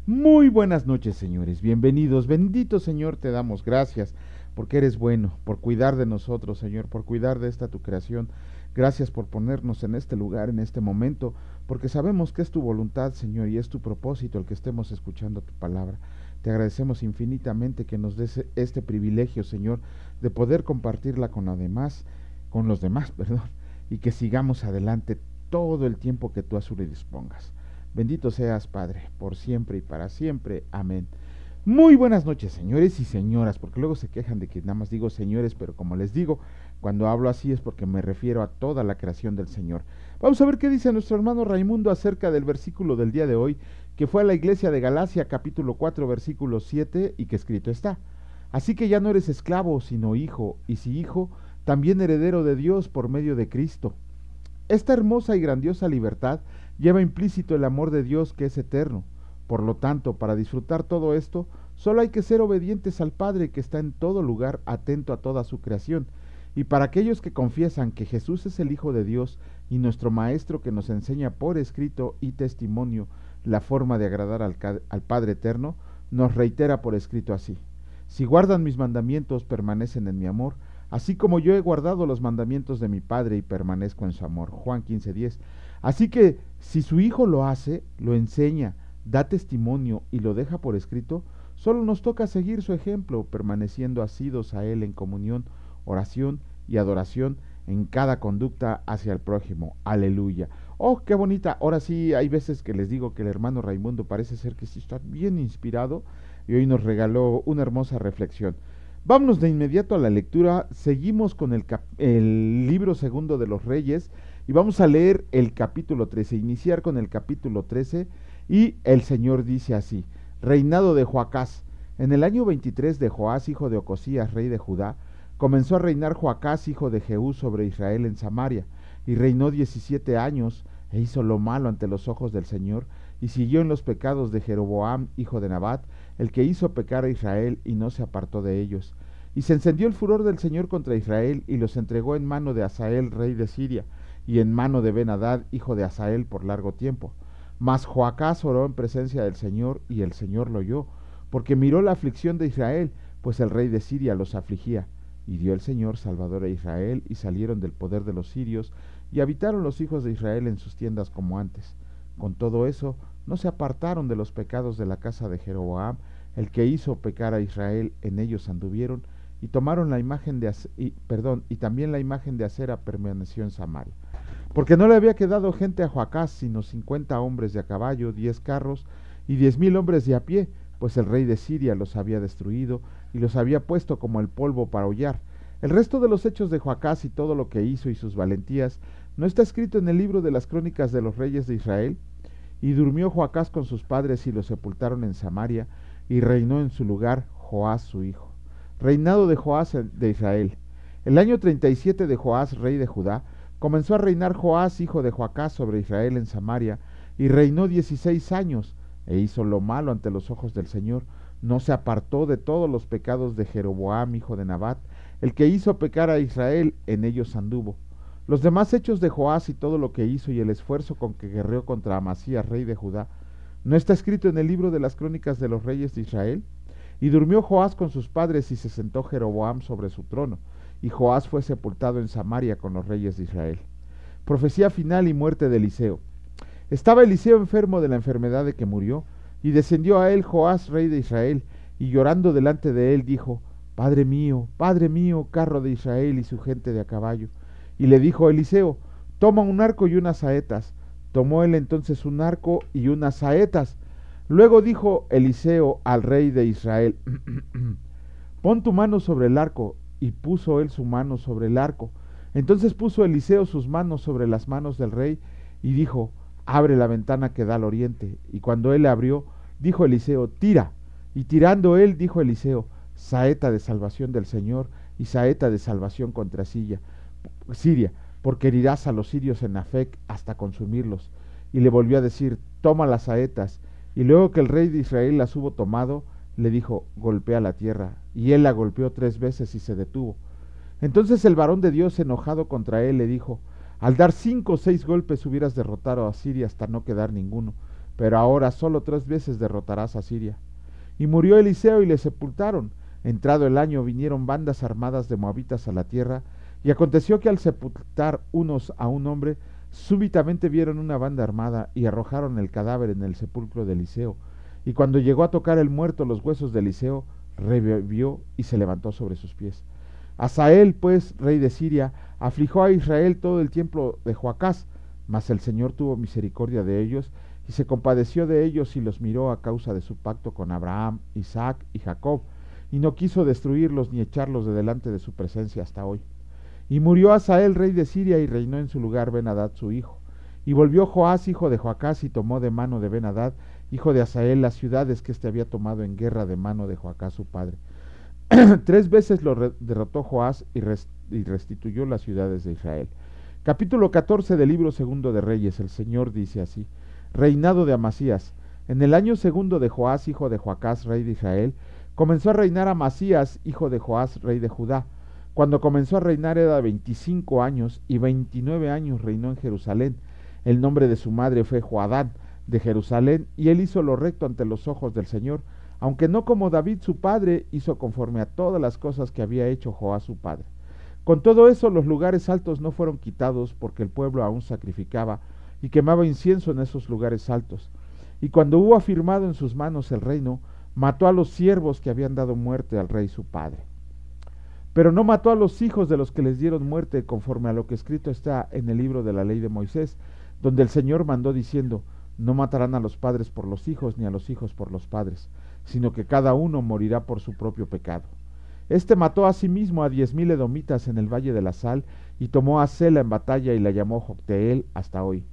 Muy buenas noches, señores. Bienvenidos. Bendito Señor, te damos gracias porque eres bueno, por cuidar de nosotros, Señor, por cuidar de esta tu creación. Gracias por ponernos en este lugar, en este momento, porque sabemos que es tu voluntad, Señor, y es tu propósito el que estemos escuchando tu palabra. Te agradecemos infinitamente que nos des este privilegio, Señor, de poder compartirla con los demás, perdón, y que sigamos adelante todo el tiempo que tú a su le dispongas. Bendito seas, Padre, por siempre y para siempre. Amén. Muy buenas noches, señores y señoras, porque luego se quejan de que nada más digo señores, pero como les digo, cuando hablo así es porque me refiero a toda la creación del Señor. Vamos a ver qué dice nuestro hermano Raimundo acerca del versículo del día de hoy, que fue a la iglesia de Galacia, capítulo 4, versículo 7, y que escrito está: Así que ya no eres esclavo, sino hijo, y si hijo, también heredero de Dios por medio de Cristo. Esta hermosa y grandiosa libertad lleva implícito el amor de Dios que es eterno. Por lo tanto, para disfrutar todo esto, solo hay que ser obedientes al Padre que está en todo lugar, atento a toda su creación. Y para aquellos que confiesan que Jesús es el Hijo de Dios y nuestro Maestro que nos enseña por escrito y testimonio la forma de agradar al Padre eterno, nos reitera por escrito así: Si guardan mis mandamientos, permanecen en mi amor, así como yo he guardado los mandamientos de mi Padre y permanezco en su amor. Juan 15:10. Así que si su Hijo lo hace, lo enseña, da testimonio y lo deja por escrito, solo nos toca seguir su ejemplo, permaneciendo asidos a Él en comunión, oración y adoración en cada conducta hacia el prójimo. Aleluya. Oh, qué bonita. Ahora sí, hay veces que les digo que el hermano Raimundo parece ser que sí está bien inspirado y hoy nos regaló una hermosa reflexión. Vámonos de inmediato a la lectura. Seguimos con el libro segundo de los Reyes y vamos a leer el capítulo 13, iniciar con el capítulo 13, y el Señor dice así: Reinado de Joacás. En el año 23 de Joás, hijo de Ocosías, rey de Judá, comenzó a reinar Joacás, hijo de Jehú, sobre Israel en Samaria, y reinó 17 años, e hizo lo malo ante los ojos del Señor, y siguió en los pecados de Jeroboam, hijo de Nabat, el que hizo pecar a Israel, y no se apartó de ellos. Y se encendió el furor del Señor contra Israel, y los entregó en mano de Hazael, rey de Siria, y en mano de Ben-Hadad, hijo de Hazael, por largo tiempo. Mas Joacás oró en presencia del Señor, y el Señor lo oyó, porque miró la aflicción de Israel, pues el rey de Siria los afligía. Y dio el Señor Salvador a Israel, y salieron del poder de los sirios, y habitaron los hijos de Israel en sus tiendas como antes. Con todo eso, no se apartaron de los pecados de la casa de Jeroboam, el que hizo pecar a Israel, en ellos anduvieron, y tomaron la imagen de y también la imagen de Acera permaneció en Samaria. Porque no le había quedado gente a Joacás, sino 50 hombres de a caballo, 10 carros, y 10,000 hombres de a pie, pues el rey de Siria los había destruido, y los había puesto como el polvo para hollar. El resto de los hechos de Joacás y todo lo que hizo y sus valentías, ¿no está escrito en el libro de las crónicas de los reyes de Israel? Y durmió Joacás con sus padres, y los sepultaron en Samaria, y reinó en su lugar Joás su hijo. Reinado de Joás de Israel. El año 37 de Joás, rey de Judá, comenzó a reinar Joás, hijo de Joacás, sobre Israel en Samaria, y reinó 16 años, e hizo lo malo ante los ojos del Señor. No se apartó de todos los pecados de Jeroboam, hijo de Nabat, el que hizo pecar a Israel, en ellos anduvo. Los demás hechos de Joás y todo lo que hizo y el esfuerzo con que guerreó contra Amasías, rey de Judá, ¿no está escrito en el libro de las crónicas de los reyes de Israel? Y durmió Joás con sus padres, y se sentó Jeroboam sobre su trono, y Joás fue sepultado en Samaria con los reyes de Israel. Profecía final y muerte de Eliseo. Estaba Eliseo enfermo de la enfermedad de que murió, y descendió a él Joás, rey de Israel, y llorando delante de él dijo: Padre mío, carro de Israel y su gente de a caballo. Y le dijo Eliseo: Toma un arco y unas saetas. Tomó él entonces un arco y unas saetas. Luego dijo Eliseo al rey de Israel: Pon tu mano sobre el arco. Y puso él su mano sobre el arco. Entonces puso Eliseo sus manos sobre las manos del rey, y dijo: Abre la ventana que da al oriente. Y cuando él abrió, dijo Eliseo: Tira. Y tirando él, dijo Eliseo: Saeta de salvación del Señor, y saeta de salvación contra Siria, porque herirás a los sirios en Afec hasta consumirlos. Y le volvió a decir: Toma las saetas. Y luego que el rey de Israel las hubo tomado, le dijo: Golpea la tierra. Y él la golpeó 3 veces y se detuvo. Entonces el varón de Dios, enojado contra él, le dijo: Al dar 5 o 6 golpes hubieras derrotado a Siria hasta no quedar ninguno. pero ahora solo 3 veces derrotarás a Siria. Y murió Eliseo y le sepultaron. Entrado el año vinieron bandas armadas de moabitas a la tierra, y aconteció que al sepultar unos a un hombre, súbitamente vieron una banda armada y arrojaron el cadáver en el sepulcro de Eliseo. Y cuando llegó a tocar el muerto los huesos de Eliseo, revivió y se levantó sobre sus pies. Hazael, pues, rey de Siria, afligió a Israel todo el tiempo de Joacás, mas el Señor tuvo misericordia de ellos, y se compadeció de ellos y los miró a causa de su pacto con Abraham, Isaac y Jacob, y no quiso destruirlos ni echarlos de delante de su presencia hasta hoy. Y murió Hazael, rey de Siria, y reinó en su lugar Ben-Hadad su hijo. Y volvió Joás, hijo de Joacás, y tomó de mano de Ben-Hadad, hijo de Hazael, las ciudades que éste había tomado en guerra de mano de Joacás su padre. 3 veces lo derrotó Joás y restituyó las ciudades de Israel. Capítulo 14 del libro segundo de Reyes. El Señor dice así: Reinado de Amasías. En el año segundo de Joás, hijo de Joacás, rey de Israel, comenzó a reinar Amasías, hijo de Joás, rey de Judá. Cuando comenzó a reinar era de 25 años, y 29 años reinó en Jerusalén. El nombre de su madre fue Joadán, de Jerusalén, y él hizo lo recto ante los ojos del Señor, aunque no como David su padre, hizo conforme a todas las cosas que había hecho Joás su padre. Con todo eso los lugares altos no fueron quitados, porque el pueblo aún sacrificaba y quemaba incienso en esos lugares altos. Y cuando hubo afirmado en sus manos el reino, mató a los siervos que habían dado muerte al rey su padre. Pero no mató a los hijos de los que les dieron muerte, conforme a lo que escrito está en el libro de la ley de Moisés, donde el Señor mandó diciendo: No matarán a los padres por los hijos, ni a los hijos por los padres, sino que cada uno morirá por su propio pecado. Este mató asimismo a 10,000 edomitas en el valle de la Sal, y tomó a Sela en batalla y la llamó Jocteel hasta hoy.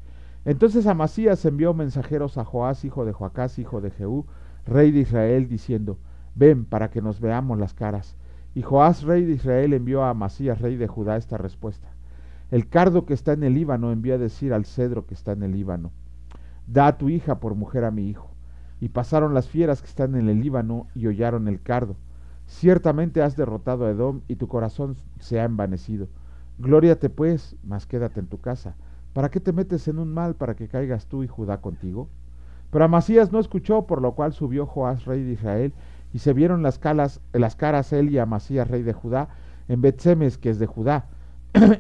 Entonces Amasías envió mensajeros a Joás, hijo de Joacás, hijo de Jehú, rey de Israel, diciendo: Ven, para que nos veamos las caras. Y Joás, rey de Israel, envió a Amasías, rey de Judá, esta respuesta: El cardo que está en el Líbano envió a decir al cedro que está en el Líbano: Da a tu hija por mujer a mi hijo. Y pasaron las fieras que están en el Líbano y hollaron el cardo. Ciertamente has derrotado a Edom y tu corazón se ha envanecido. Glóriate pues, mas quédate en tu casa. ¿Para qué te metes en un mal para que caigas tú y Judá contigo? Pero Amasías no escuchó, por lo cual subió Joás, rey de Israel, y se vieron las caras él y Amasías, rey de Judá, en Bet-Semes, que es de Judá.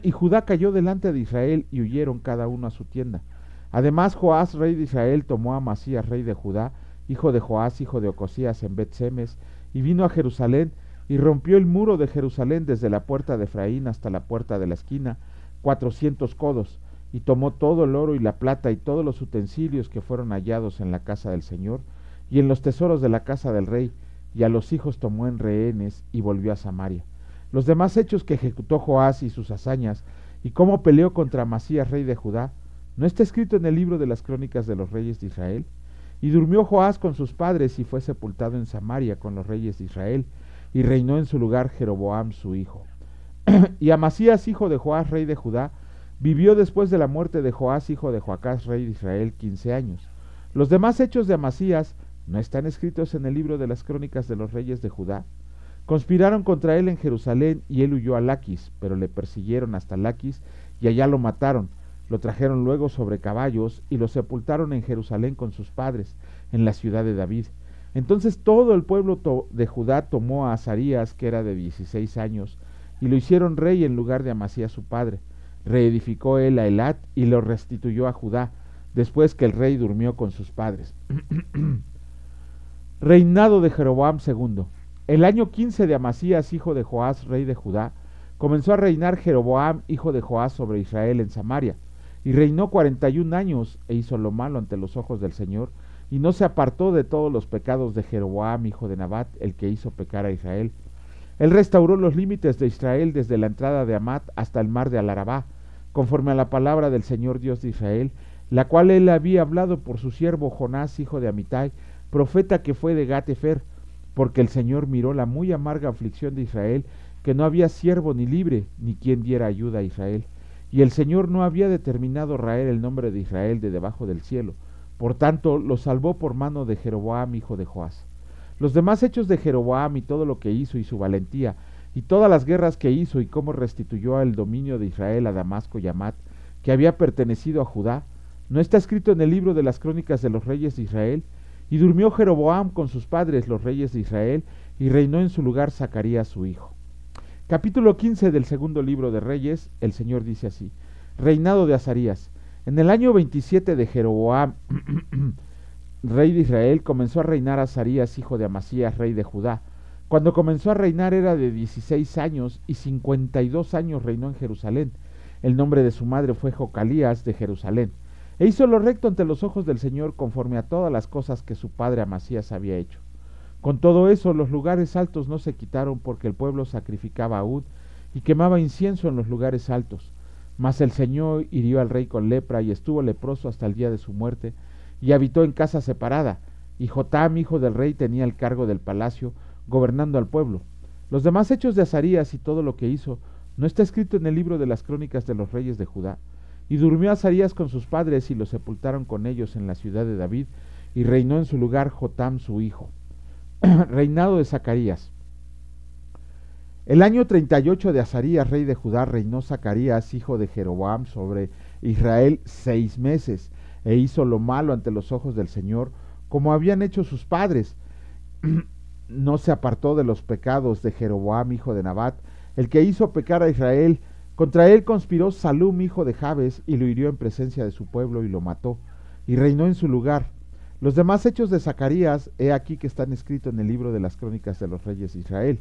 Y Judá cayó delante de Israel y huyeron cada uno a su tienda. Además Joás, rey de Israel, tomó a Amasías, rey de Judá, hijo de Joás, hijo de Ocosías, en Bet-Semes, y vino a Jerusalén, y rompió el muro de Jerusalén desde la puerta de Efraín hasta la puerta de la esquina, 400 codos, y tomó todo el oro y la plata y todos los utensilios que fueron hallados en la casa del Señor, y en los tesoros de la casa del rey, y a los hijos tomó en rehenes, y volvió a Samaria. Los demás hechos que ejecutó Joás y sus hazañas, y cómo peleó contra Amasías, rey de Judá, ¿no está escrito en el libro de las crónicas de los reyes de Israel? Y durmió Joás con sus padres y fue sepultado en Samaria con los reyes de Israel, y reinó en su lugar Jeroboam su hijo. Y Amasías, hijo de Joás, rey de Judá, vivió después de la muerte de Joás, hijo de Joacás, rey de Israel, 15 años. Los demás hechos de Amasías ¿no están escritos en el libro de las crónicas de los reyes de Judá? Conspiraron contra él en Jerusalén, y él huyó a Laquis, pero le persiguieron hasta Laquis, y allá lo mataron. Lo trajeron luego sobre caballos, y lo sepultaron en Jerusalén con sus padres, en la ciudad de David. Entonces todo el pueblo de Judá tomó a Azarías, que era de 16 años, y lo hicieron rey en lugar de Amasías su padre. Reedificó él a Elat, y lo restituyó a Judá, después que el rey durmió con sus padres. Reinado de Jeroboam II. El año 15 de Amasías, hijo de Joás, rey de Judá, comenzó a reinar Jeroboam, hijo de Joás, sobre Israel en Samaria, y reinó 41 años, e hizo lo malo ante los ojos del Señor, y no se apartó de todos los pecados de Jeroboam, hijo de Nabat, el que hizo pecar a Israel. Él restauró los límites de Israel desde la entrada de Amat hasta el mar de Alarabá, conforme a la palabra del Señor Dios de Israel, la cual él había hablado por su siervo Jonás, hijo de Amitai, profeta que fue de Gat-Hefer, porque el Señor miró la muy amarga aflicción de Israel, que no había siervo ni libre, ni quien diera ayuda a Israel. Y el Señor no había determinado raer el nombre de Israel de debajo del cielo. Por tanto, lo salvó por mano de Jeroboam, hijo de Joás. Los demás hechos de Jeroboam y todo lo que hizo y su valentía, y todas las guerras que hizo y cómo restituyó el dominio de Israel a Damasco y Amat, que había pertenecido a Judá, ¿No está escrito en el libro de las crónicas de los reyes de Israel? Y durmió Jeroboam con sus padres, los reyes de Israel, y reinó en su lugar Zacarías su hijo. Capítulo 15 del segundo libro de Reyes, el Señor dice así: Reinado de Azarías. En el año 27 de Jeroboam, rey de Israel, comenzó a reinar Azarías, hijo de Amasías, rey de Judá. Cuando comenzó a reinar era de 16 años, y 52 años reinó en Jerusalén. El nombre de su madre fue Jocalías de Jerusalén. E hizo lo recto ante los ojos del Señor, conforme a todas las cosas que su padre Amasías había hecho. Con todo eso, los lugares altos no se quitaron, porque el pueblo sacrificaba a Ud y quemaba incienso en los lugares altos. Mas el Señor hirió al rey con lepra, y estuvo leproso hasta el día de su muerte, y habitó en casa separada. Y Jotam, hijo del rey, tenía el cargo del palacio, gobernando al pueblo. Los demás hechos de Azarías y todo lo que hizo, ¿no está escrito en el libro de las crónicas de los reyes de Judá? Y durmió Azarías con sus padres, y los sepultaron con ellos en la ciudad de David, y reinó en su lugar Jotam su hijo. Reinado de Zacarías. El año 38 de Azarías, rey de Judá, reinó Zacarías, hijo de Jeroboam, sobre Israel 6 meses, e hizo lo malo ante los ojos del Señor, como habían hecho sus padres. No se apartó de los pecados de Jeroboam, hijo de Nabat, el que hizo pecar a Israel. Contra él conspiró Salum, hijo de Jabes, y lo hirió en presencia de su pueblo, y lo mató, y reinó en su lugar. Los demás hechos de Zacarías, he aquí que están escritos en el libro de las crónicas de los reyes de Israel.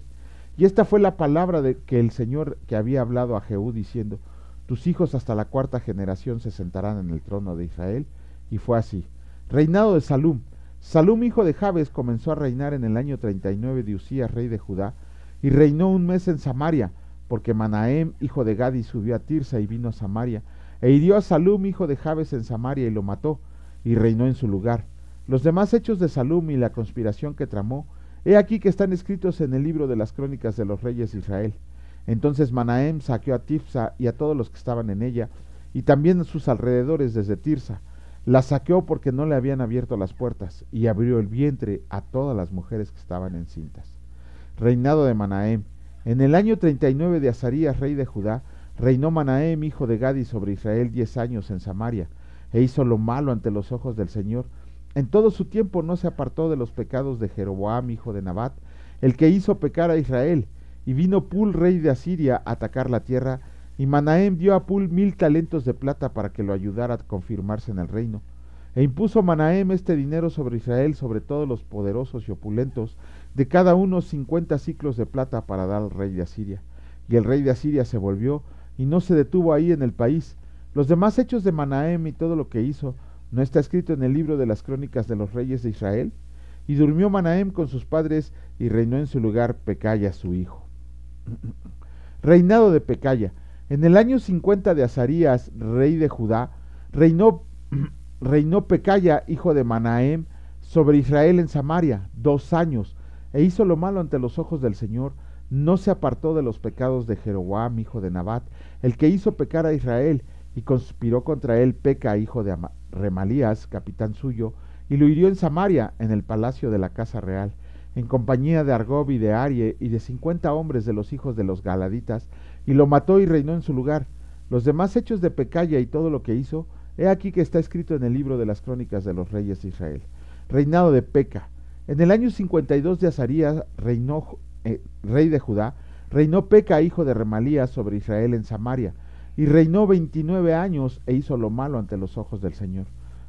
Y esta fue la palabra de que el Señor que había hablado a Jehú, diciendo: tus hijos hasta la 4ª generación se sentarán en el trono de Israel. Y fue así. Reinado de Salum. Salum, hijo de Jabes, comenzó a reinar en el año 39 de Usías, rey de Judá, y reinó 1 mes en Samaria, porque Manahem, hijo de Gadi, subió a Tirsa y vino a Samaria, e hirió a Salum, hijo de Jabes, en Samaria, y lo mató, y reinó en su lugar. Los demás hechos de Salum y la conspiración que tramó, he aquí que están escritos en el libro de las crónicas de los reyes de Israel. Entonces Manahem saqueó a Tifsa y a todos los que estaban en ella, y también a sus alrededores desde Tirsa. La saqueó porque no le habían abierto las puertas, y abrió el vientre a todas las mujeres que estaban encintas. Reinado de Manahem. En el año 39 de Azarías, rey de Judá, reinó Manahem, hijo de Gadi, sobre Israel 10 años en Samaria, e hizo lo malo ante los ojos del Señor. En todo su tiempo no se apartó de los pecados de Jeroboam, hijo de Nabat, el que hizo pecar a Israel. Y vino Pul, rey de Asiria, a atacar la tierra, y Manahem dio a Pul 1000 talentos de plata para que lo ayudara a confirmarse en el reino. E impuso Manahem este dinero sobre Israel, sobre todos los poderosos y opulentos, de cada uno 50 siclos de plata para dar al rey de Asiria. Y el rey de Asiria se volvió, y no se detuvo ahí en el país. Los demás hechos de Manahem y todo lo que hizo, ¿no está escrito en el libro de las crónicas de los reyes de Israel? Y durmió Manahem con sus padres, y reinó en su lugar Pecaya su hijo. Reinado de Pecaya. En el año 50 de Azarías, rey de Judá, reinó Pecaya, hijo de Manahem, sobre Israel en Samaria 2 años, e hizo lo malo ante los ojos del Señor. No se apartó de los pecados de Jeroboam, hijo de Nabat, el que hizo pecar a Israel, y conspiró contra él Peca, hijo de Remalías, capitán suyo, y lo hirió en Samaria, en el palacio de la casa real, en compañía de Argob y de Arie, y de 50 hombres de los hijos de los Galaditas, y lo mató y reinó en su lugar. Los demás hechos de Pecaya y todo lo que hizo, he aquí que está escrito en el libro de las crónicas de los reyes de Israel. Reinado de Peca. En el año 52 de Azarías, rey de Judá, reinó Peca, hijo de Remalías, sobre Israel en Samaria, y reinó 29 años, e hizo lo malo ante los ojos del Señor.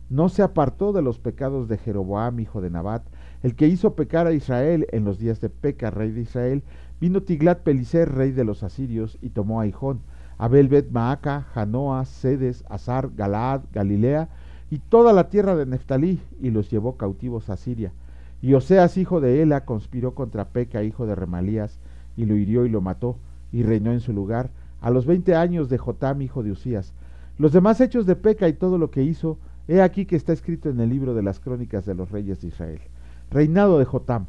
No se apartó de los pecados de Jeroboam, hijo de Nabat, el que hizo pecar a Israel. En los días de Peca, rey de Israel, vino Tiglat-Pileser, rey de los asirios, y tomó a Gihón, Abel Bet Maaca, Janoa, Sedes, Azar, Galaad, Galilea, y toda la tierra de Neftalí, y los llevó cautivos a Siria. Y Oseas, hijo de Ela, conspiró contra Peca, hijo de Remalías, y lo hirió y lo mató, y reinó en su lugar, a los 20 años de Jotam, hijo de Usías. Los demás hechos de Peca y todo lo que hizo, he aquí que está escrito en el libro de las crónicas de los reyes de Israel. Reinado de Jotam.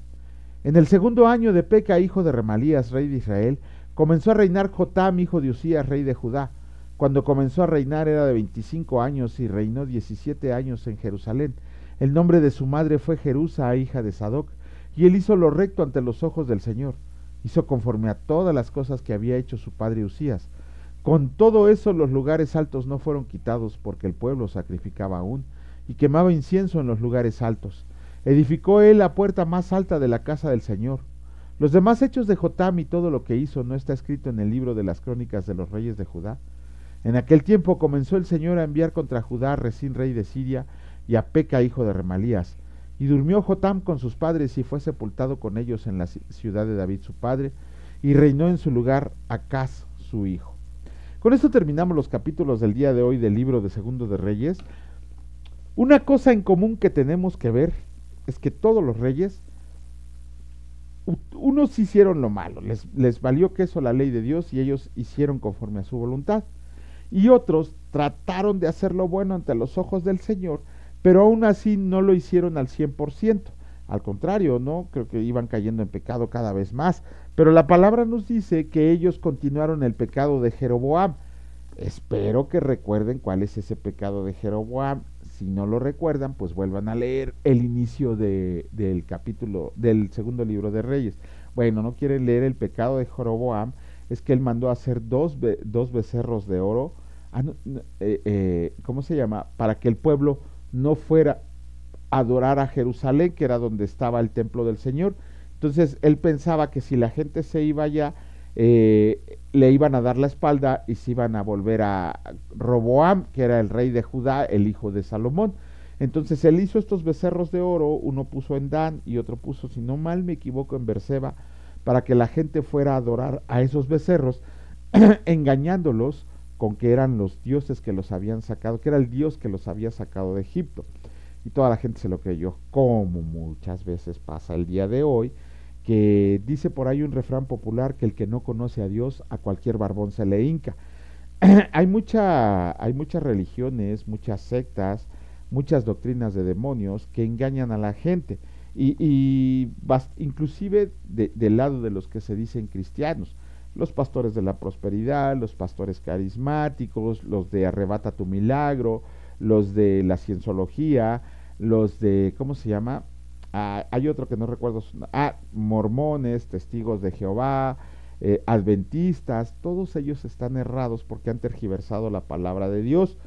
En el 2.º año de Peca, hijo de Remalías, rey de Israel, comenzó a reinar Jotam, hijo de Usías, rey de Judá. Cuando comenzó a reinar era de 25 años, y reinó 17 años en Jerusalén. El nombre de su madre fue Jerusa, hija de Sadoc, y él hizo lo recto ante los ojos del Señor. Hizo conforme a todas las cosas que había hecho su padre Usías. Con todo eso los lugares altos no fueron quitados porque el pueblo sacrificaba aún y quemaba incienso en los lugares altos. Edificó él la puerta más alta de la casa del Señor. Los demás hechos de Jotam y todo lo que hizo no está escrito en el libro de las crónicas de los reyes de Judá. En aquel tiempo comenzó el Señor a enviar contra Judá a Resín rey de Siria y a Peca hijo de Remalías. Y durmió Jotam con sus padres y fue sepultado con ellos en la ciudad de David su padre, y reinó en su lugar Acaz su hijo. Con esto terminamos los capítulos del día de hoy del libro de Segundo de Reyes. Una cosa en común que tenemos que ver es que todos los reyes, unos hicieron lo malo, les valió queso la ley de Dios y ellos hicieron conforme a su voluntad. Y otros trataron de hacer lo bueno ante los ojos del Señor, pero aún así no lo hicieron al 100%. Al contrario, ¿no? Creo que iban cayendo en pecado cada vez más. Pero la palabra nos dice que ellos continuaron el pecado de Jeroboam. Espero que recuerden cuál es ese pecado de Jeroboam. Si no lo recuerdan, pues vuelvan a leer el inicio del capítulo, del segundo libro de Reyes. Bueno, no quieren leer el pecado de Jeroboam, es que él mandó a hacer dos becerros de oro, ¿cómo se llama? Para que el pueblo no fuera a adorar a Jerusalén, que era donde estaba el templo del Señor. Entonces él pensaba que si la gente se iba allá, le iban a dar la espalda y se iban a volver a Roboam, que era el rey de Judá, el hijo de Salomón. Entonces él hizo estos becerros de oro, uno puso en Dan y otro puso, si no mal me equivoco, en Berseba, para que la gente fuera a adorar a esos becerros, engañándolos con que eran los dioses que los habían sacado, que era el Dios que los había sacado de Egipto. Y toda la gente se lo creyó, como muchas veces pasa el día de hoy, que dice por ahí un refrán popular que el que no conoce a Dios, a cualquier barbón se le hinca. hay muchas religiones, muchas sectas, muchas doctrinas de demonios que engañan a la gente, inclusive del lado de los que se dicen cristianos, los pastores de la prosperidad, los pastores carismáticos, los de arrebata tu milagro, los de la cienciología, los de, ¿cómo se llama? Hay otro que no recuerdo, mormones, testigos de Jehová, adventistas, todos ellos están errados porque han tergiversado la palabra de Dios.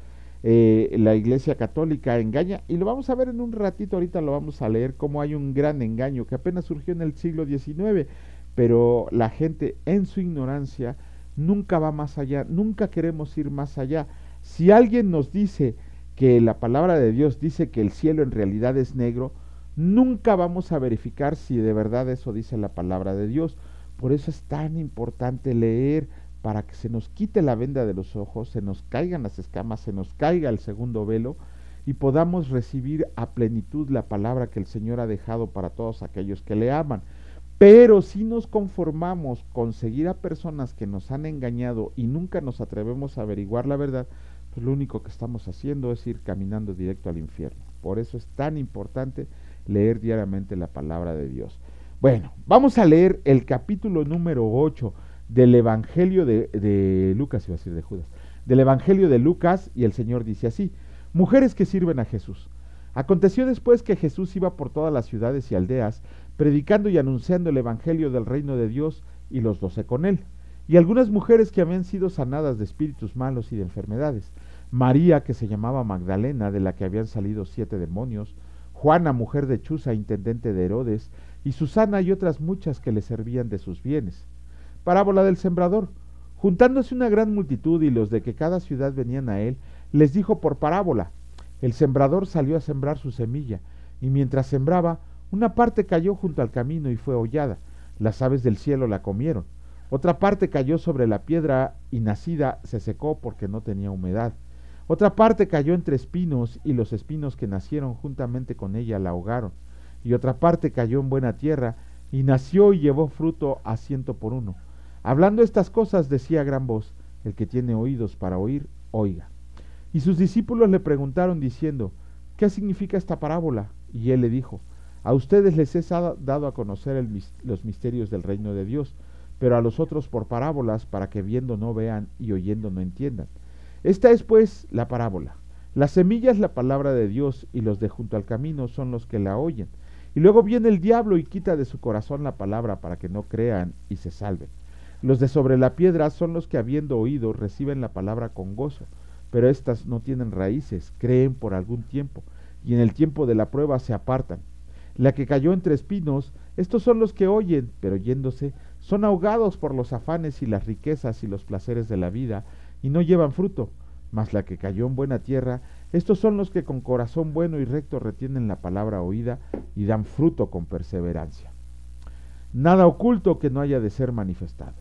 La Iglesia Católica engaña, y lo vamos a ver en un ratito, ahorita lo vamos a leer, cómo hay un gran engaño que apenas surgió en el siglo XIX, pero la gente en su ignorancia nunca va más allá, nunca queremos ir más allá. Si alguien nos dice que la palabra de Dios dice que el cielo en realidad es negro, nunca vamos a verificar si de verdad eso dice la palabra de Dios. Por eso es tan importante leer, para que se nos quite la venda de los ojos, se nos caigan las escamas, se nos caiga el segundo velo y podamos recibir a plenitud la palabra que el Señor ha dejado para todos aquellos que le aman. Pero si nos conformamos con seguir a personas que nos han engañado y nunca nos atrevemos a averiguar la verdad, pues lo único que estamos haciendo es ir caminando directo al infierno. Por eso es tan importante leer diariamente la palabra de Dios. Bueno, vamos a leer el capítulo número 8 del Evangelio de Lucas, iba a decir de Judas, del Evangelio de Lucas, y el Señor dice así: mujeres que sirven a Jesús. Aconteció después que Jesús iba por todas las ciudades y aldeas, predicando y anunciando el Evangelio del reino de Dios, y los 12 con él, y algunas mujeres que habían sido sanadas de espíritus malos y de enfermedades: María, que se llamaba Magdalena, de la que habían salido 7 demonios; Juana, mujer de Chuza, intendente de Herodes; y Susana y otras muchas que le servían de sus bienes. Parábola del sembrador. Juntándose una gran multitud y los de que cada ciudad venían a él, les dijo por parábola: el sembrador salió a sembrar su semilla, y mientras sembraba, una parte cayó junto al camino y fue hollada, las aves del cielo la comieron; otra parte cayó sobre la piedra y nacida se secó porque no tenía humedad; otra parte cayó entre espinos, y los espinos que nacieron juntamente con ella la ahogaron; y otra parte cayó en buena tierra, y nació y llevó fruto a 100 por uno. Hablando estas cosas decía a gran voz: el que tiene oídos para oír, oiga. Y sus discípulos le preguntaron diciendo: ¿qué significa esta parábola? Y él le dijo: a ustedes les he dado a conocer los misterios del reino de Dios, pero a los otros por parábolas, para que viendo no vean y oyendo no entiendan. Esta es pues la parábola: la semilla es la palabra de Dios, y los de junto al camino son los que la oyen. Y luego viene el diablo y quita de su corazón la palabra, para que no crean y se salven. Los de sobre la piedra son los que habiendo oído reciben la palabra con gozo, pero éstas no tienen raíces, creen por algún tiempo, y en el tiempo de la prueba se apartan. La que cayó entre espinos, estos son los que oyen, pero yéndose, son ahogados por los afanes y las riquezas y los placeres de la vida, y no llevan fruto. Mas la que cayó en buena tierra, estos son los que con corazón bueno y recto retienen la palabra oída y dan fruto con perseverancia. Nada oculto que no haya de ser manifestado.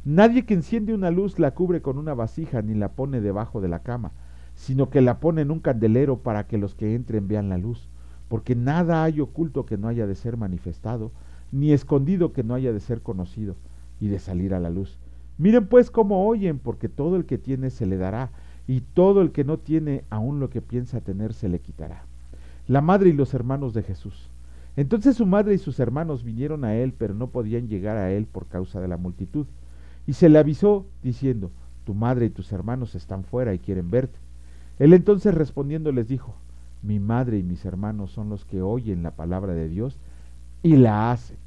Nadie que enciende una luz la cubre con una vasija ni la pone debajo de la cama, sino que la pone en un candelero para que los que entren vean la luz, porque nada hay oculto que no haya de ser manifestado, ni escondido que no haya de ser conocido y de salir a la luz. Miren pues cómo oyen, porque todo el que tiene se le dará, y todo el que no tiene, aun lo que piensa tener, se le quitará. La madre y los hermanos de Jesús. Entonces su madre y sus hermanos vinieron a él, pero no podían llegar a él por causa de la multitud. Y se le avisó, diciendo, tu madre y tus hermanos están fuera y quieren verte. Él entonces respondiendo les dijo, mi madre y mis hermanos son los que oyen la palabra de Dios y la hacen.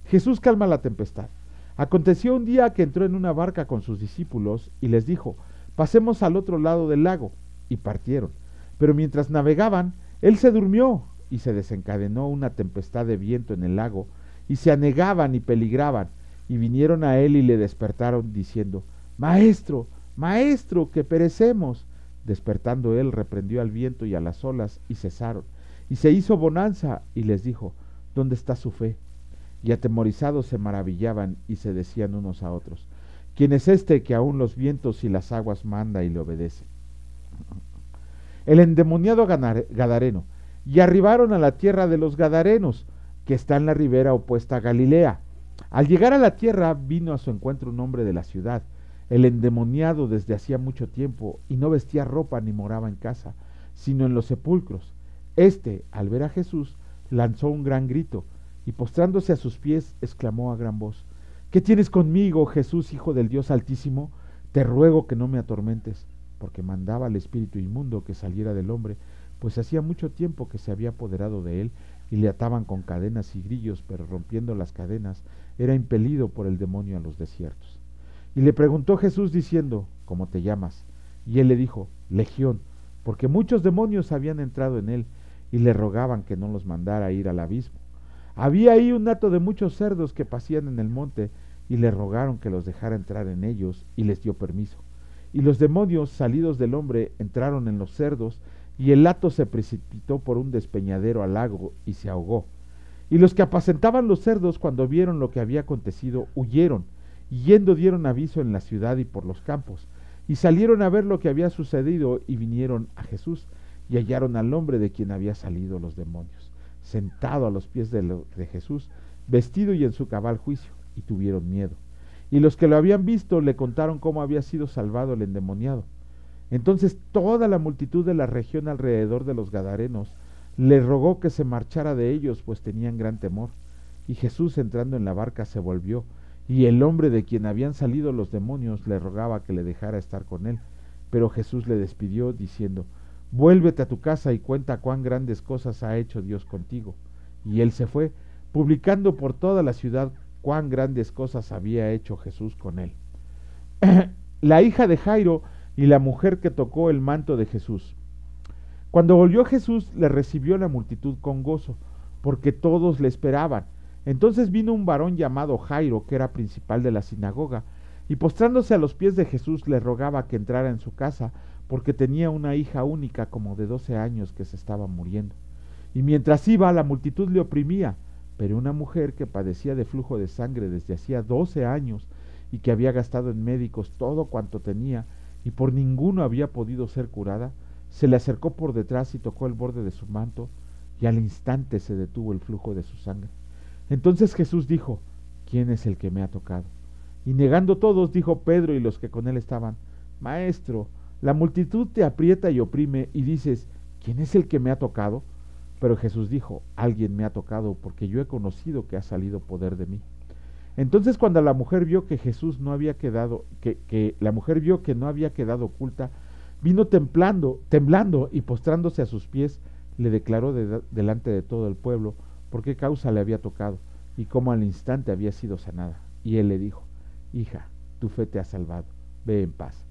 Jesús calma la tempestad. Aconteció un día que entró en una barca con sus discípulos y les dijo, pasemos al otro lado del lago, y partieron. Pero mientras navegaban, él se durmió, y se desencadenó una tempestad de viento en el lago, y se anegaban y peligraban, y vinieron a él y le despertaron, diciendo, Maestro, Maestro, que perecemos. Despertando él, reprendió al viento y a las olas, y cesaron. Y se hizo bonanza, y les dijo, ¿dónde está su fe? Y atemorizados se maravillaban, y se decían unos a otros, ¿quién es este que aún los vientos y las aguas manda y le obedece? El endemoniado Gadareno. Y arribaron a la tierra de los Gadarenos, que está en la ribera opuesta a Galilea. Al llegar a la tierra, vino a su encuentro un hombre de la ciudad, el endemoniado desde hacía mucho tiempo, y no vestía ropa ni moraba en casa, sino en los sepulcros. Este, al ver a Jesús, lanzó un gran grito, y postrándose a sus pies, exclamó a gran voz, ¿qué tienes conmigo, Jesús, Hijo del Dios Altísimo? Te ruego que no me atormentes, porque mandaba al espíritu inmundo que saliera del hombre, pues hacía mucho tiempo que se había apoderado de él, y le ataban con cadenas y grillos, pero rompiendo las cadenas, era impelido por el demonio a los desiertos. Y le preguntó Jesús diciendo, ¿cómo te llamas? Y él le dijo, Legión, porque muchos demonios habían entrado en él, y le rogaban que no los mandara ir al abismo. Había ahí un hato de muchos cerdos que pasían en el monte, y le rogaron que los dejara entrar en ellos, y les dio permiso. Y los demonios, salidos del hombre, entraron en los cerdos, y el hato se precipitó por un despeñadero al lago, y se ahogó. Y los que apacentaban los cerdos, cuando vieron lo que había acontecido, huyeron, y yendo dieron aviso en la ciudad y por los campos, y salieron a ver lo que había sucedido, y vinieron a Jesús, y hallaron al hombre de quien había salido los demonios, sentado a los pies de Jesús, vestido y en su cabal juicio, y tuvieron miedo. Y los que lo habían visto le contaron cómo había sido salvado el endemoniado. Entonces toda la multitud de la región alrededor de los Gadarenos le rogó que se marchara de ellos, pues tenían gran temor. Y Jesús, entrando en la barca, se volvió, y el hombre de quien habían salido los demonios le rogaba que le dejara estar con él. Pero Jesús le despidió, diciendo, vuélvete a tu casa y cuenta cuán grandes cosas ha hecho Dios contigo. Y él se fue, publicando por toda la ciudad cuán grandes cosas había hecho Jesús con él. La hija de Jairo y la mujer que tocó el manto de Jesús. Cuando volvió Jesús, le recibió la multitud con gozo, porque todos le esperaban. Entonces vino un varón llamado Jairo, que era principal de la sinagoga, y postrándose a los pies de Jesús le rogaba que entrara en su casa, porque tenía una hija única como de 12 años que se estaba muriendo. Y mientras iba, la multitud le oprimía, pero una mujer que padecía de flujo de sangre desde hacía 12 años, y que había gastado en médicos todo cuanto tenía, y por ninguno había podido ser curada, se le acercó por detrás y tocó el borde de su manto, y al instante se detuvo el flujo de su sangre. Entonces Jesús dijo, ¿quién es el que me ha tocado? Y negando todos, dijo Pedro y los que con él estaban, Maestro, la multitud te aprieta y oprime, y dices, ¿quién es el que me ha tocado? Pero Jesús dijo, alguien me ha tocado, porque yo he conocido que ha salido poder de mí. Entonces cuando la mujer vio que Jesús no había quedado, que la mujer vio que no había quedado oculta, vino temblando y postrándose a sus pies, le declaró delante de todo el pueblo por qué causa le había tocado y cómo al instante había sido sanada. Y él le dijo, hija, tu fe te ha salvado, ve en paz.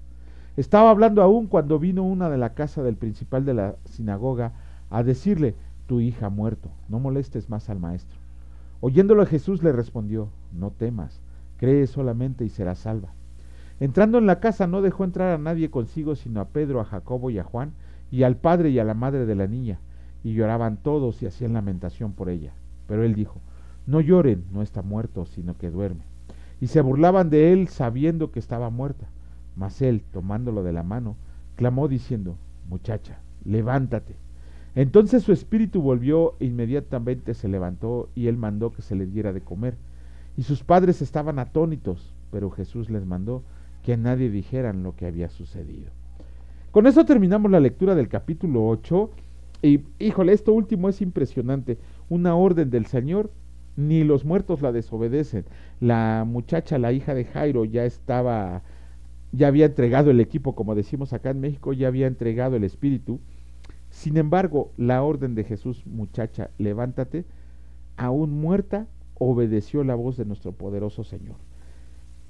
Estaba hablando aún cuando vino una de la casa del principal de la sinagoga a decirle, tu hija ha muerto, no molestes más al maestro. Oyéndolo Jesús le respondió, no temas, cree solamente y serás salva. Entrando en la casa no dejó entrar a nadie consigo sino a Pedro, a Jacobo y a Juan, y al padre y a la madre de la niña, y lloraban todos y hacían lamentación por ella. Pero él dijo, no lloren, no está muerto, sino que duerme. Y se burlaban de él sabiendo que estaba muerta. Mas él, tomándolo de la mano, clamó diciendo, muchacha, levántate. Entonces su espíritu volvió e inmediatamente se levantó y él mandó que se le diera de comer. Y sus padres estaban atónitos, pero Jesús les mandó que a nadie dijeran lo que había sucedido. Con eso terminamos la lectura del capítulo 8 y híjole, esto último es impresionante, una orden del Señor, ni los muertos la desobedecen. La muchacha, la hija de Jairo, ya había entregado el equipo, como decimos acá en México, ya había entregado el espíritu. Sin embargo, la orden de Jesús, muchacha, levántate, aún muerta, obedeció la voz de nuestro poderoso Señor.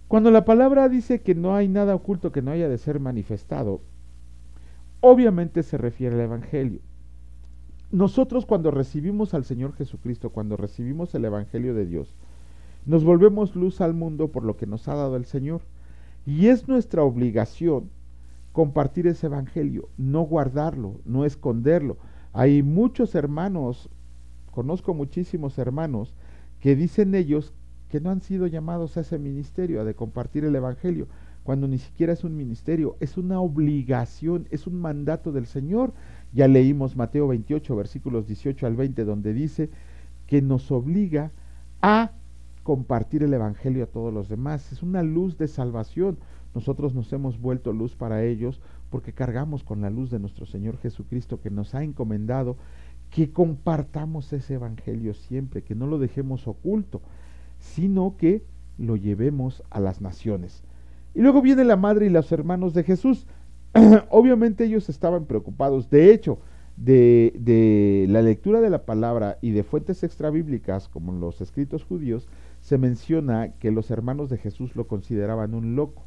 Cuando la palabra dice que no hay nada oculto que no haya de ser manifestado, obviamente se refiere al Evangelio. Nosotros cuando recibimos al Señor Jesucristo, cuando recibimos el Evangelio de Dios, nos volvemos luz al mundo por lo que nos ha dado el Señor. Y es nuestra obligación compartir ese Evangelio, no guardarlo, no esconderlo. Hay muchos hermanos, conozco muchísimos hermanos, que dicen ellos que no han sido llamados a ese ministerio, a de compartir el Evangelio, cuando ni siquiera es un ministerio, es una obligación, es un mandato del Señor. Ya leímos Mateo 28, versículos 18 al 20, donde dice que nos obliga a compartir el Evangelio a todos los demás. Es una luz de salvación. Nosotros nos hemos vuelto luz para ellos porque cargamos con la luz de nuestro Señor Jesucristo, que nos ha encomendado que compartamos ese Evangelio siempre, que no lo dejemos oculto, sino que lo llevemos a las naciones. Y luego viene la madre y los hermanos de Jesús. Obviamente ellos estaban preocupados. De hecho, de la lectura de la palabra y de fuentes extrabíblicas, como en los escritos judíos, se menciona que los hermanos de Jesús lo consideraban un loco.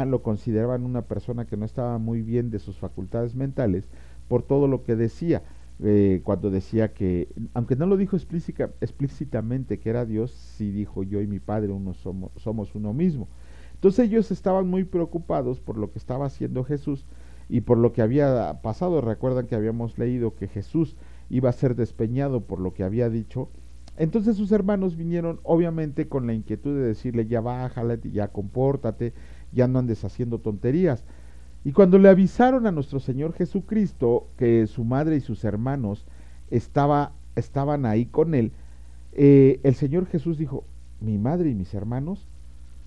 Lo consideraban una persona que no estaba muy bien de sus facultades mentales por todo lo que decía. Cuando decía que, aunque no lo dijo explícitamente que era Dios, sí dijo, yo y mi Padre somos uno mismo. Entonces ellos estaban muy preocupados por lo que estaba haciendo Jesús y por lo que había pasado. Recuerdan que habíamos leído que Jesús iba a ser despeñado por lo que había dicho. Entonces sus hermanos vinieron obviamente con la inquietud de decirle, ya bájale, ya compórtate, ya no andes haciendo tonterías. Y cuando le avisaron a nuestro Señor Jesucristo que su madre y sus hermanos estaban ahí con él, el Señor Jesús dijo, mi madre y mis hermanos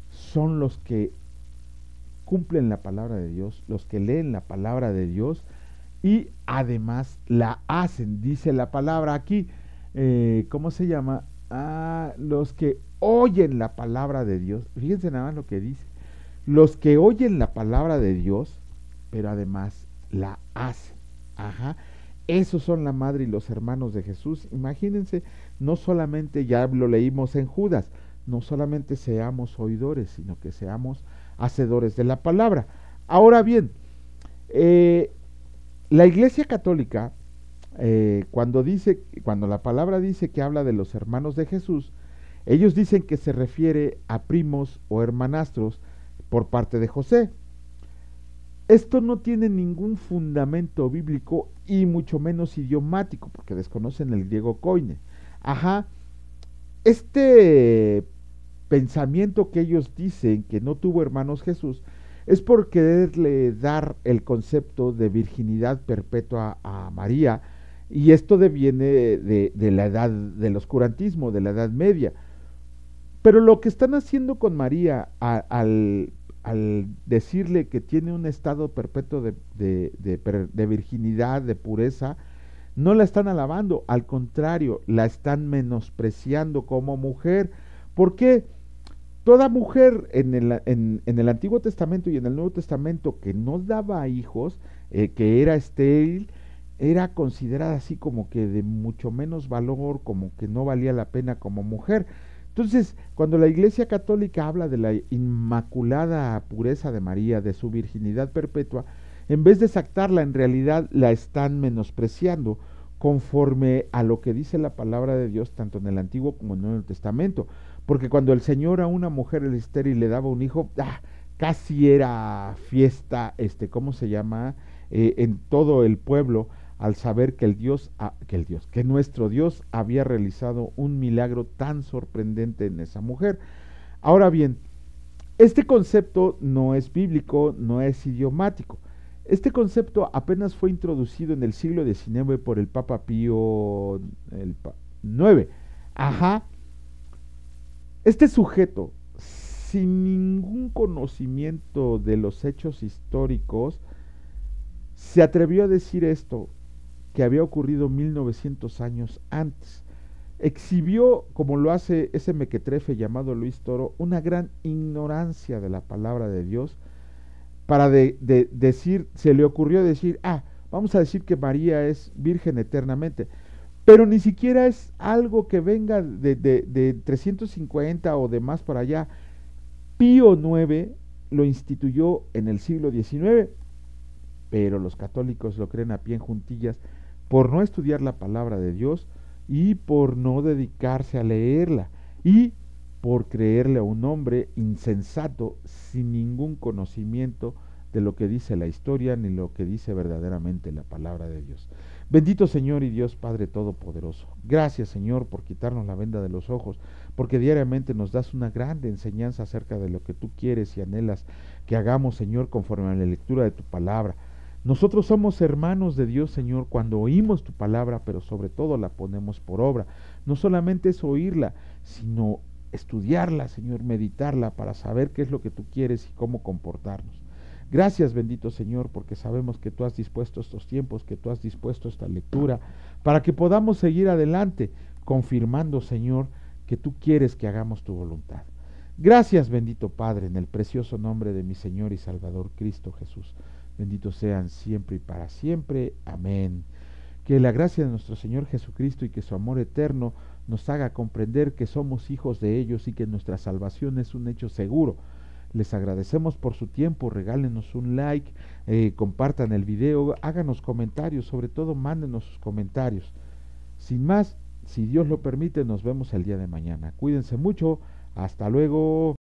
son los que cumplen la palabra de Dios, los que leen la palabra de Dios y además la hacen. Dice la palabra aquí, ¿cómo se llama? Los que oyen la palabra de Dios. Fíjense nada más lo que dice. Los que oyen la palabra de Dios, pero además la hacen. Esos son la madre y los hermanos de Jesús. Imagínense, no solamente, ya lo leímos en Judas, no solamente seamos oidores, sino que seamos hacedores de la palabra. Ahora bien, la Iglesia Católica, cuando la palabra dice que habla de los hermanos de Jesús, ellos dicen que se refiere a primos o hermanastros por parte de José. Esto no tiene ningún fundamento bíblico y mucho menos idiomático, porque desconocen el griego koine. Este pensamiento que ellos dicen que no tuvo hermanos Jesús es por quererle dar el concepto de virginidad perpetua a María, y esto deviene de la edad del oscurantismo, de la Edad Media. Pero lo que están haciendo con María al decirle que tiene un estado perpetuo de virginidad, de pureza, no la están alabando, al contrario, la están menospreciando como mujer. ¿Por qué? Toda mujer en el Antiguo Testamento y en el Nuevo Testamento que no daba hijos, que era estéril, era considerada así como que de mucho menos valor, como que no valía la pena como mujer. Entonces, cuando la Iglesia Católica habla de la inmaculada pureza de María, de su virginidad perpetua, en vez de exaltarla, en realidad la están menospreciando conforme a lo que dice la palabra de Dios, tanto en el Antiguo como en el Nuevo Testamento. Porque cuando el Señor a una mujer estéril le daba un hijo, casi era fiesta, ¿cómo se llama? En todo el pueblo, al saber que nuestro Dios había realizado un milagro tan sorprendente en esa mujer. Ahora bien, este concepto no es bíblico, no es idiomático. Este concepto apenas fue introducido en el siglo XIX por el Papa Pío IX. Ajá. Este sujeto, sin ningún conocimiento de los hechos históricos, se atrevió a decir esto, que había ocurrido 1900 años antes. Exhibió, como lo hace ese mequetrefe llamado Luis Toro, una gran ignorancia de la palabra de Dios para decir, se le ocurrió decir, vamos a decir que María es virgen eternamente, pero ni siquiera es algo que venga de 350 o de más para allá. Pío IX lo instituyó en el siglo XIX, pero los católicos lo creen a pie en juntillas por no estudiar la palabra de Dios y por no dedicarse a leerla y por creerle a un hombre insensato sin ningún conocimiento de lo que dice la historia ni lo que dice verdaderamente la palabra de Dios. Bendito Señor y Dios Padre Todopoderoso. Gracias, Señor, por quitarnos la venda de los ojos, porque diariamente nos das una grande enseñanza acerca de lo que tú quieres y anhelas que hagamos, Señor, conforme a la lectura de tu palabra. Nosotros somos hermanos de Dios, Señor, cuando oímos tu palabra, pero sobre todo la ponemos por obra. No solamente es oírla, sino estudiarla, Señor, meditarla para saber qué es lo que tú quieres y cómo comportarnos. Gracias, bendito Señor, porque sabemos que tú has dispuesto estos tiempos, que tú has dispuesto esta lectura, para que podamos seguir adelante, confirmando, Señor, que tú quieres que hagamos tu voluntad. Gracias, bendito Padre, en el precioso nombre de mi Señor y Salvador Cristo Jesús. Benditos sean siempre y para siempre. Amén. Que la gracia de nuestro Señor Jesucristo y que su amor eterno nos haga comprender que somos hijos de ellos y que nuestra salvación es un hecho seguro. Les agradecemos por su tiempo, regálenos un like, compartan el video, háganos comentarios, sobre todo mándenos sus comentarios. Sin más, si Dios lo permite, nos vemos el día de mañana. Cuídense mucho, hasta luego.